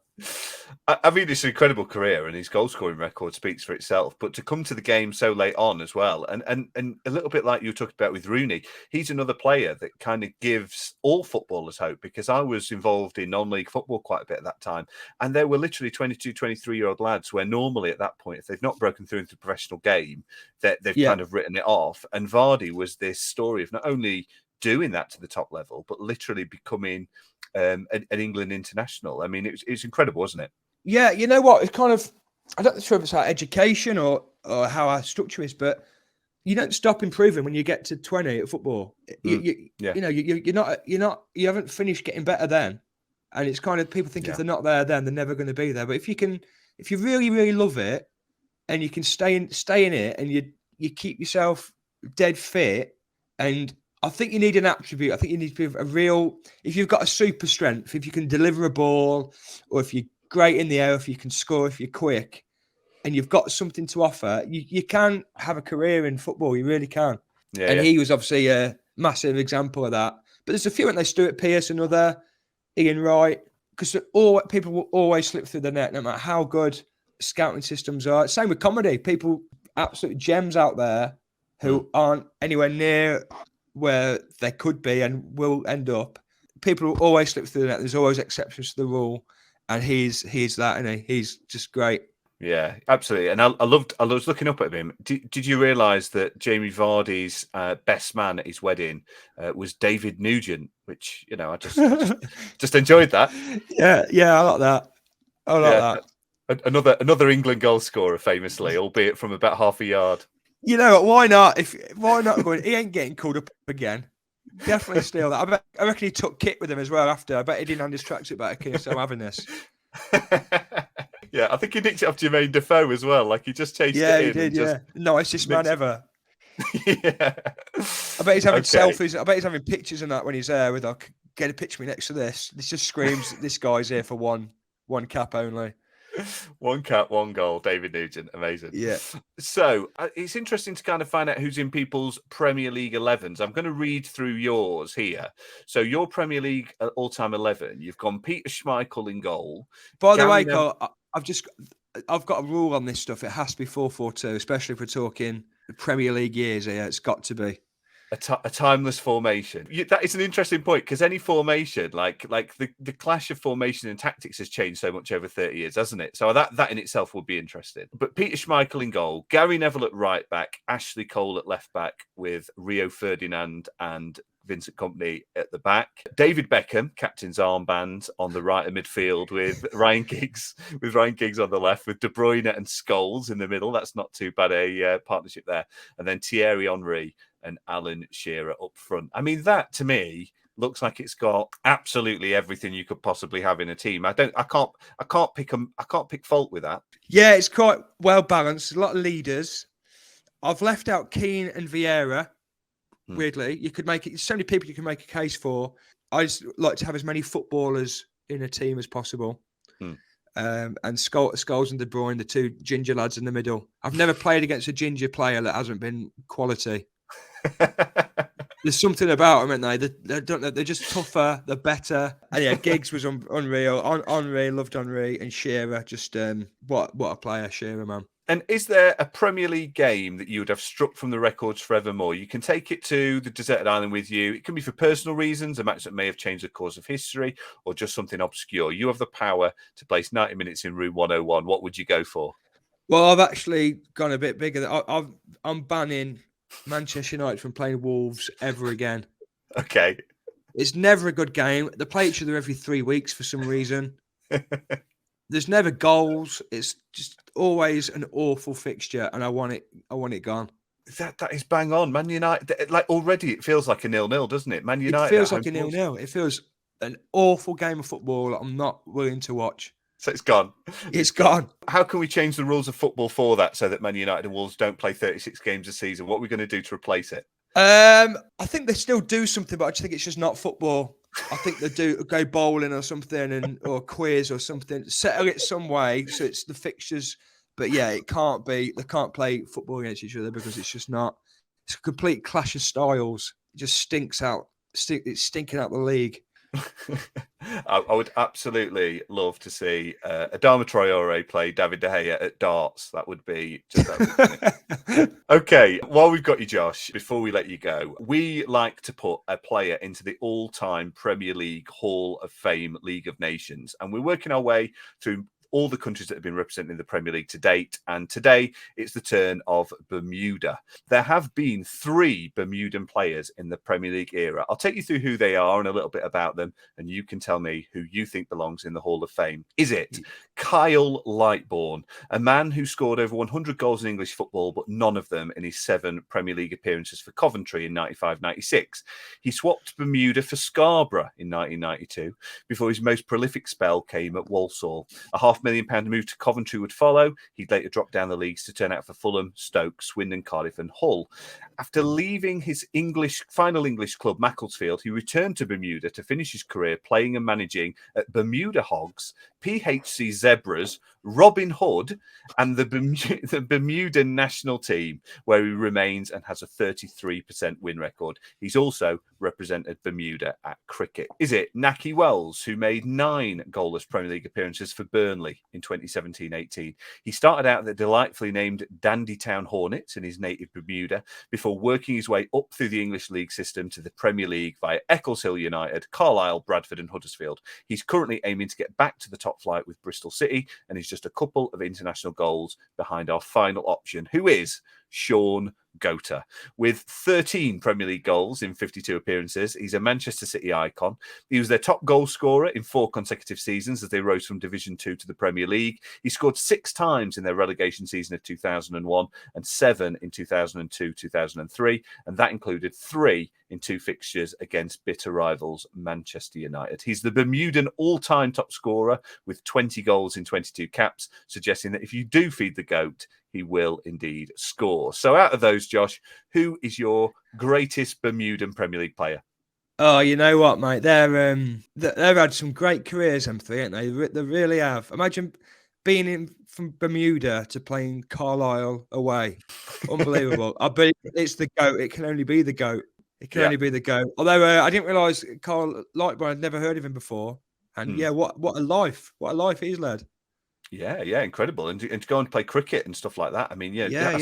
I mean, it's an incredible career, and his goal scoring record speaks for itself. But to come to the game so late on as well, and a little bit like you talked about with Rooney, he's another player that kind of gives all footballers hope, because I was involved in non-league football quite a bit at that time, and there were literally 22, 23-year-old lads where normally at that point, if they've not broken through into the professional game, that they've kind of written it off. And Vardy was this story of not only doing that to the top level, but literally becoming an England international. I mean, it's incredible, wasn't it? Yeah, you know what? It's kind of, I don't know if it's our education or how our structure is, but you don't stop improving when you get to 20 at football. You haven't finished getting better then. And it's kind of, people think if they're not there then, they're never going to be there. But if you really, really love it and you can stay in it and you keep yourself dead fit, and I think you need an attribute. I think you need to be a real, if you've got a super strength, if you can deliver a ball, or if you're great in the air, if you can score, if you're quick, and you've got something to offer, you can have a career in football. You really can. He was obviously a massive example of that. But there's a few, and they Stuart Pearce, another, Ian Wright, because people will always slip through the net, no matter how good scouting systems are. Same with comedy. People, absolute gems out there who aren't anywhere near where they could be and will end up. People will always slip through the net. There's always exceptions to the rule, and he's that, and he's just great. Yeah, absolutely. And I was looking up at him. Did you realise that Jamie Vardy's best man at his wedding was David Nugent? Which, you know, I just enjoyed that. Yeah, I like that. I like that. Another England goal scorer, famously, albeit from about half a yard. You know what? Why not? Why not going? He ain't getting called up again. Definitely steal that. I reckon he took kit with him as well after. I bet he didn't hand his tracksuit back. So I'm having this. Yeah, I think he nicked it off Jermaine Defoe as well. Like he just chased it in. Yeah, he did. Yeah, nicest man ever. Yeah. I bet he's having selfies. I bet he's having pictures and that when he's there with like, get a picture of me next to this. This just screams this guy's here for one cap only. One cap, one goal. David Nugent, amazing. Yeah. So it's interesting to kind of find out who's in people's Premier League 11s. I'm going to read through yours here. So your Premier League all-time 11, you've gone Peter Schmeichel in goal. By the way, Carl, I've got a rule on this stuff. It has to be 4-4-2, especially if we're talking the Premier League years here. It's got to be. A timeless formation. That is an interesting point because any formation, like the clash of formation and tactics has changed so much over 30 years, hasn't it? So that in itself would be interesting. But Peter Schmeichel in goal, Gary Neville at right back, Ashley Cole at left back with Rio Ferdinand and Vincent Kompany at the back. David Beckham, captain's armband on the right of midfield with Ryan Giggs on the left, with De Bruyne and Scholes in the middle. That's not too bad a partnership there. And then Thierry Henry and Alan Shearer up front. I mean, that to me looks like it's got absolutely everything you could possibly have in a team. I can't pick fault with that. Yeah, it's quite well balanced. A lot of leaders. I've left out Keane and Vieira. Weirdly, you could make it. So many people you can make a case for. I just like to have as many footballers in a team as possible. And Scholes and De Bruyne, the two ginger lads in the middle. I've never played against a ginger player that hasn't been quality. There's something about them, aren't they? They're just tougher, they're better. And yeah, Giggs was unreal. Henry, loved Henry, and Shearer, just what a player, Shearer, man. And is there a Premier League game that you would have struck from the records forevermore? You can take it to the deserted island with you. It can be for personal reasons, a match that may have changed the course of history, or just something obscure. You have the power to place 90 minutes in room 101. What would you go for? Well, I've actually gone a bit bigger. I'm banning Manchester United from playing Wolves ever again. Okay. It's never a good game. They play each other every 3 weeks for some reason. There's never goals. It's just always an awful fixture, and I want it gone. That is bang on. Man United, like already it feels like a 0-0, doesn't it? Man United. It feels like a 0-0. It feels an awful game of football I'm not willing to watch. So it's gone. It's gone. How can we change the rules of football for that so that Man United and Wolves don't play 36 games a season? What are we going to do to replace it? I think they still do something, but I just think it's just not football. I think they do go bowling or something, or quiz or something. Settle it some way so it's the fixtures. But yeah, it can't be. They can't play football against each other because it's just not. It's a complete clash of styles. It just stinks out. It's stinking out the league. I would absolutely love to see Adama Traore play David De Gea at darts. That would be just okay. While we've got you, Josh, before we let you go, we like to put a player into the all-time Premier League Hall of Fame League of Nations, and we're working our way through all the countries that have been represented in the Premier League to date. And today it's the turn of Bermuda. There have been 3 Bermudan players in the Premier League era. I'll take you through who they are and a little bit about them, and you can tell me who you think belongs in the Hall of Fame. Is it Kyle Lightbourne, a man who scored over 100 goals in English football, but none of them in his 7 Premier League appearances for Coventry in 95-96? He swapped Bermuda for Scarborough in 1992 before his most prolific spell came at Walsall. A £500,000 move to Coventry would follow. He'd later drop down the leagues to turn out for Fulham, Stoke, Swindon, Cardiff and Hull. After leaving his final English club, Macclesfield, he returned to Bermuda to finish his career playing and managing at Bermuda Hogs, PHC Zebras, Robin Hood and the Bermudan national team, where he remains and has a 33% win record. He's also represented Bermuda at cricket. Is it Naki Wells, who made 9 goalless Premier League appearances for Burnley in 2017-18? He started out at the delightfully named Dandytown Hornets in his native Bermuda before working his way up through the English league system to the Premier League via Eccleshill United, Carlisle, Bradford and Huddersfield. He's currently aiming to get back to the top flight with Bristol City, and he's just a couple of international goals behind our final option, who is Sean Gota. With 13 Premier League goals in 52 appearances, he's a Manchester City icon. He was their top goal scorer in 4 consecutive seasons as they rose from Division 2 to the Premier League. He scored 6 times in their relegation season of 2001 and 7 in 2002-2003, and that included 3 in 2 fixtures against bitter rivals Manchester United. He's the Bermudan all-time top scorer with 20 goals in 22 caps, suggesting that if you do feed the goat, he will indeed score. So out of those, Josh, who is your greatest Bermudan Premier League player? Oh, you know what, mate? They've had some great careers, them 3, haven't they? They really have. Imagine being from Bermuda to playing Carlisle away, unbelievable. I bet it's the GOAT. It can only be the GOAT. It can only be the GOAT. Although I didn't realise Carl Lightburn, I'd never heard of him before. And what a life! What a life he's led. Yeah, incredible, and to go and play cricket and stuff like that. I mean, I Yeah.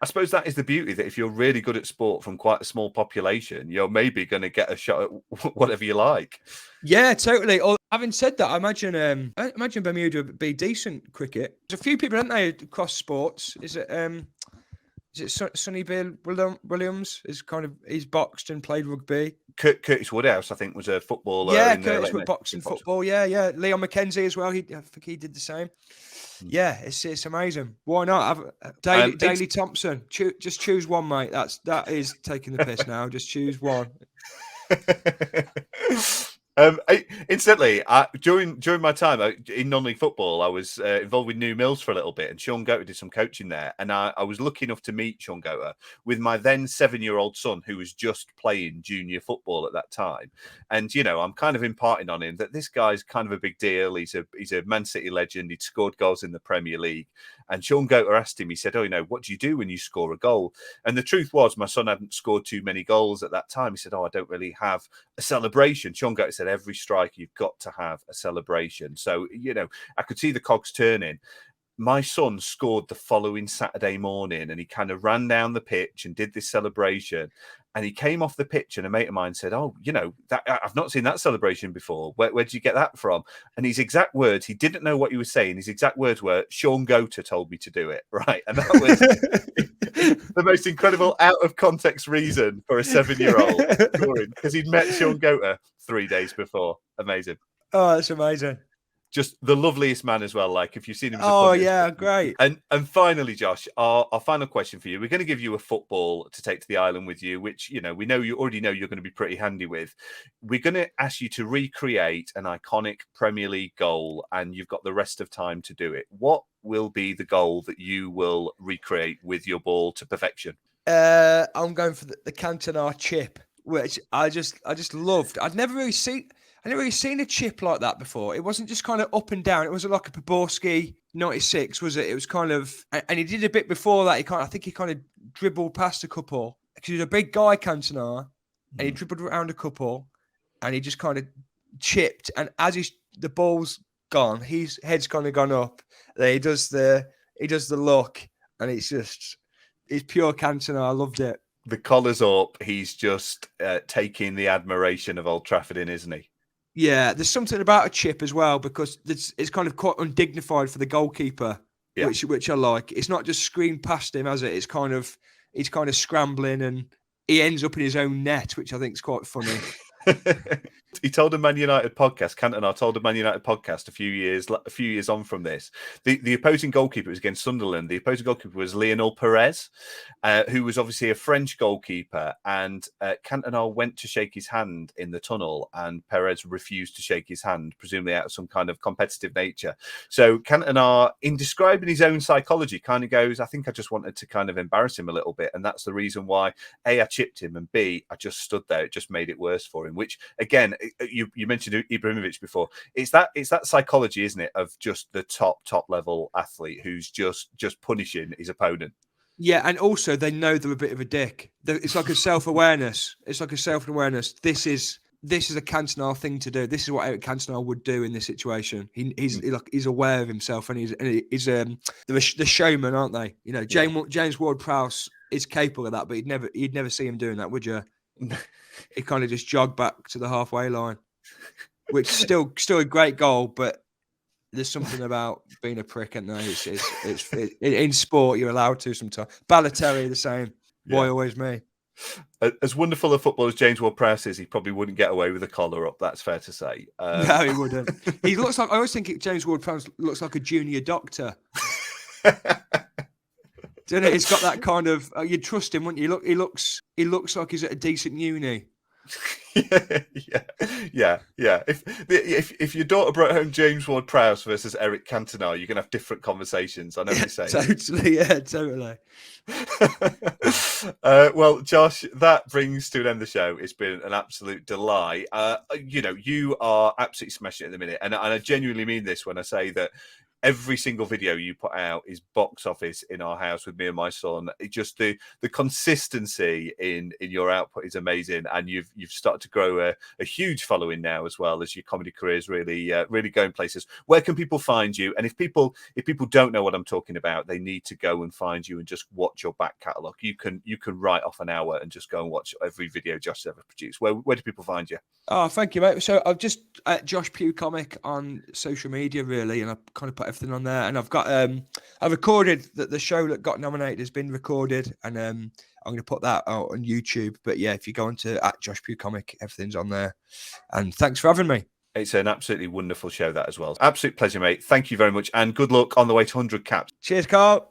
suppose that is the beauty, that if you're really good at sport from quite a small population, you're maybe going to get a shot at whatever you like. Yeah, totally. Or having said that, I imagine Bermuda would be decent cricket. There's a few people, aren't they, across sports? Is it Sonny Bill Williams? He's boxed and played rugby. Curtis Woodhouse, I think, was a footballer. Yeah, Curtis Wood boxing football. Yeah. Leon McKenzie as well. I think he did the same. Yeah, it's amazing. Why not have Daley Thompson? Just choose one, mate. That is taking the piss now. Just choose one. Incidentally, during my time in non-league football, I was involved with New Mills for a little bit, and Sean Goater did some coaching there. And I was lucky enough to meet Sean Goater with my then 7-year-old son, who was just playing junior football at that time. And I'm kind of imparting on him that this guy's kind of a big deal. He's a Man City legend. He'd scored goals in the Premier League. And Sean Goater asked him, he said, what do you do when you score a goal? And the truth was, my son hadn't scored too many goals at that time. He said, I don't really have a celebration. Sean Goater said, every strike, you've got to have a celebration. So, I could see the cogs turning. My son scored the following Saturday morning, and he kind of ran down the pitch and did this celebration. And he came off the pitch, and a mate of mine said, that I've not seen that celebration before. Where did you get that from? And his exact words, he didn't know what he was saying. His exact words were, Sean Goater told me to do it. Right. And that was the most incredible out of context reason for a 7-year-old scoring, because he'd met Sean Goater 3 days before. Amazing. Oh, that's amazing. Just the loveliest man as well. Like, if you've seen him. Great. And finally, Josh, our final question for you. We're going to give you a football to take to the island with you, which, we know you already know you're going to be pretty handy with. We're going to ask you to recreate an iconic Premier League goal, and you've got the rest of time to do it. What will be the goal that you will recreate with your ball to perfection? I'm going for the Cantona chip, which I just loved. I'd never really seen a chip like that before. It wasn't just kind of up and down. It wasn't like a Poborski 96, was it? It was kind of, and he did a bit before that. I think he kind of dribbled past a couple, because he was a big guy, Cantona, and he dribbled around a couple, and he just kind of chipped. And as the ball's gone, his head's kind of gone up. Then he does the look, and it's pure Cantona. I loved it. The collar's up. He's just taking the admiration of Old Trafford in, isn't he? Yeah, there's something about a chip as well, because it's kind of quite undignified for the goalkeeper, which I like. It's not just screened past him, has it? He's kind of scrambling, and he ends up in his own net, which I think is quite funny. He told a Man United podcast, Cantona told a Man United podcast a few years on from this. The opposing goalkeeper was against Sunderland. The opposing goalkeeper was Lionel Perez, who was obviously a French goalkeeper. And Cantona went to shake his hand in the tunnel, and Perez refused to shake his hand, presumably out of some kind of competitive nature. So Cantona, in describing his own psychology, kind of goes, I think I just wanted to kind of embarrass him a little bit. And that's the reason why, A, I chipped him, and B, I just stood there. It just made it worse for him, which, again, you mentioned Ibrahimovic before. It's that psychology, isn't it, of just the top level athlete who's just punishing his opponent. Yeah, and also they know they're a bit of a dick. It's like a self-awareness. This is a Cantona thing to do. This is what Eric Cantona would do in this situation. He's aware of himself, and he's the showman, aren't they? James Ward-Prowse is capable of that, but you'd never see him doing that, would you? He kind of just jogged back to the halfway line, which is still a great goal, but there's something about being a prick, and it's in sport you're allowed to sometimes. Balotelli the same. Boy, always me. As wonderful a footballer as James Ward-Prowse is, he probably wouldn't get away with a collar up. That's fair to say. No, he wouldn't. He looks like, I always think James Ward-Prowse looks like a junior doctor. Don't it? It's got that kind of. You'd trust him, wouldn't you? He looks like he's at a decent uni. Yeah. If your daughter brought home James Ward-Prowse versus Eric Cantona, you're gonna have different conversations. I know what you're saying. Totally. Well, Josh, that brings to an end the show. It's been an absolute delight. You are absolutely smashing it at the minute, and I genuinely mean this when I say that. every single video you put out is box office in our house with me and my son. It just the consistency in your output is amazing, and you've started to grow a huge following now as well as your comedy career is really going places. Where can people find you? And if people don't know what I'm talking about, they need to go and find you and just watch your back catalogue. You can write off an hour and just go and watch every video Josh has ever produced. Where do people find you? Oh, thank you, mate. So I've just at Josh Pugh Comic on social media, really, and I've kind of put everything on there. And I've got I recorded that the show that got nominated has been recorded, and I'm going to put that out on YouTube. But yeah, if you go onto at Josh Pugh Comic, everything's on there. And thanks for having me. It's an absolutely wonderful show, that as well. Absolute pleasure, mate. Thank you very much, and good luck on the way to 100 caps. Cheers, Carl.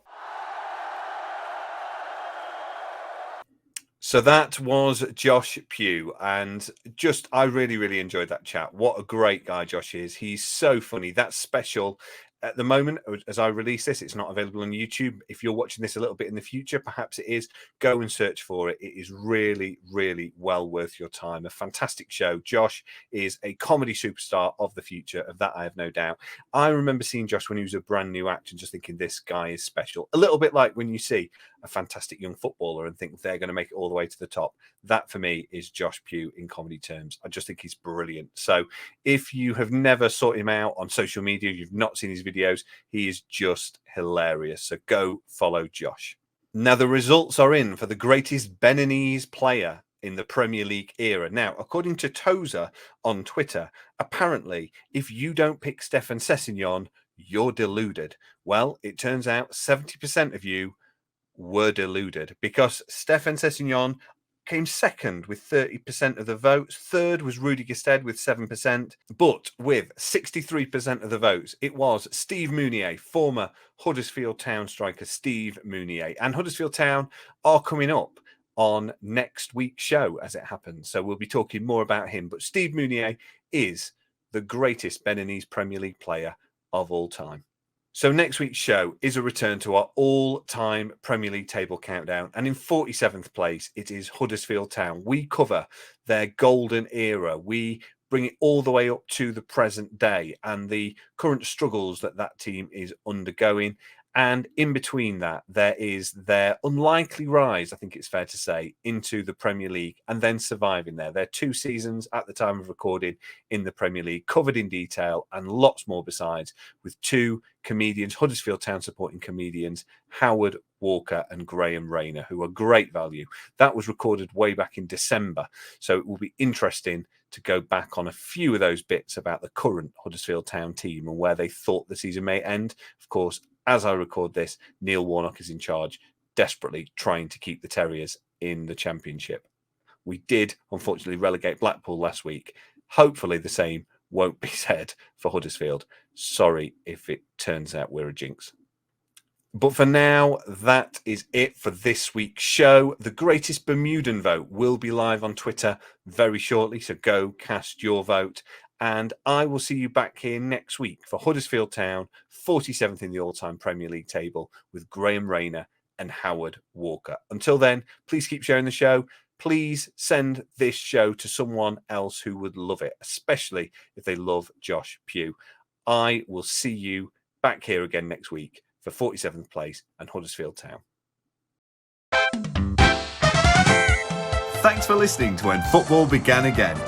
So that was Josh Pugh, and I really enjoyed that chat. What a great guy Josh is. He's so funny. That's special. At the moment, as I release this, it's not available on YouTube. If you're watching this a little bit in the future, perhaps it is. Go and search for it. It is really well worth your time. A fantastic show. Josh is a comedy superstar of the future. Of that, I have no doubt. I remember seeing Josh when he was a brand new actor and just thinking, this guy is special. A little bit like when you see a fantastic young footballer and think they're going to make it all the way to the top. That, for me, is Josh Pugh in comedy terms. I just think he's brilliant. So if you have never sought him out on social media, you've not seen his videos, he is just hilarious. So go follow Josh. Now, the results are in for the greatest Beninese player in the Premier League era. Now, according to Tozer on Twitter, apparently, if you don't pick sensational, you're deluded. Well, it turns out 70% of you were deluded, because sensational came second with 30% of the votes. Third was Rudy Gestede with 7%. But with 63% of the votes, it was Steve Mounier, former Huddersfield Town striker Steve Mounier. And Huddersfield Town are coming up on next week's show, as it happens. So we'll be talking more about him. But Steve Mounier is the greatest Beninese Premier League player of all time. So next week's show is a return to our all-time Premier League table countdown. And in 47th place, it is Huddersfield Town. We cover their golden era. We bring it all the way up to the present day and the current struggles that team is undergoing. And in between that, there is their unlikely rise, I think it's fair to say, into the Premier League and then surviving there. They're 2 seasons at the time of recording in the Premier League, covered in detail and lots more besides, with 2 comedians, Huddersfield Town supporting comedians, Howard Walker and Graham Rayner, who are great value. That was recorded way back in December. So it will be interesting to go back on a few of those bits about the current Huddersfield Town team and where they thought the season may end. Of course, as I record this, Neil Warnock is in charge, desperately trying to keep the Terriers in the Championship. We did, unfortunately, relegate Blackpool last week. Hopefully the same won't be said for Huddersfield. Sorry if it turns out we're a jinx. But for now, that is it for this week's show. The greatest Bermudan vote will be live on Twitter very shortly, so go cast your vote. And I will see you back here next week for Huddersfield Town, 47th in the all-time Premier League table, with Graham Rayner and Howard Walker. Until then, please keep sharing the show. Please send this show to someone else who would love it, especially if they love Josh Pugh. I will see you back here again next week for 47th place and Huddersfield Town. Thanks for listening to When Football Began Again.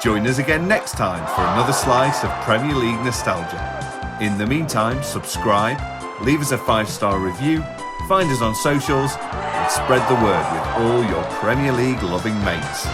Join us again next time for another slice of Premier League nostalgia. In the meantime, subscribe, leave us a 5-star review, find us on socials, and spread the word with all your Premier League loving mates.